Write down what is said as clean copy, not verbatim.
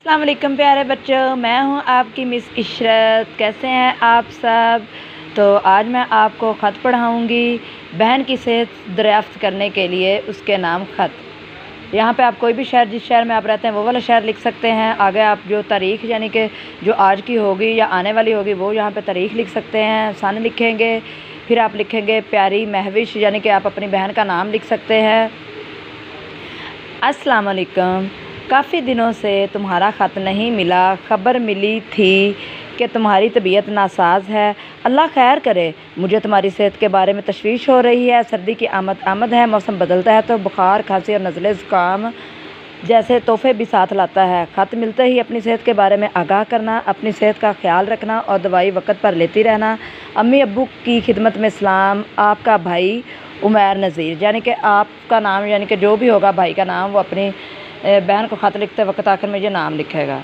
अस्सलाम वालेकुम प्यारे बच्चों, मैं हूं आपकी मिस इशरत। कैसे हैं आप सब? तो आज मैं आपको ख़त पढ़ाऊंगी बहन की सेहत दरियाफ्त करने के लिए। उसके नाम ख़त। यहाँ पे आप कोई भी शहर, जिस शहर में आप रहते हैं वो वाला शहर लिख सकते हैं। आगे आप जो तारीख़ यानी कि जो आज की होगी या आने वाली होगी वो यहाँ पे तारीख़ लिख सकते हैं, सन लिखेंगे। फिर आप लिखेंगे प्यारी महविश, यानी कि आप अपनी बहन का नाम लिख सकते हैं। अस्सलाम वालेकुम, काफ़ी दिनों से तुम्हारा ख़त नहीं मिला। ख़बर मिली थी कि तुम्हारी तबीयत नासाज है। अल्लाह खैर करे। मुझे तुम्हारी सेहत के बारे में तशवीश हो रही है। सर्दी की आमद है, मौसम बदलता है तो बुखार, खांसी और नज़ले ज़ुकाम जैसे तोहफे भी साथ लाता है। ख़त मिलते ही अपनी सेहत के बारे में आगाह करना, अपनी सेहत का ख्याल रखना और दवाई वक्त पर लेती रहना। अम्मी अब्बू की खिदमत में सलाम। आपका भाई उमैर नज़ीर। यानी कि आपका नाम, यानी कि जो भी होगा भाई का नाम, वो अपनी बहन को ख़त लिखते वक्त आखिर में ये नाम लिखेगा।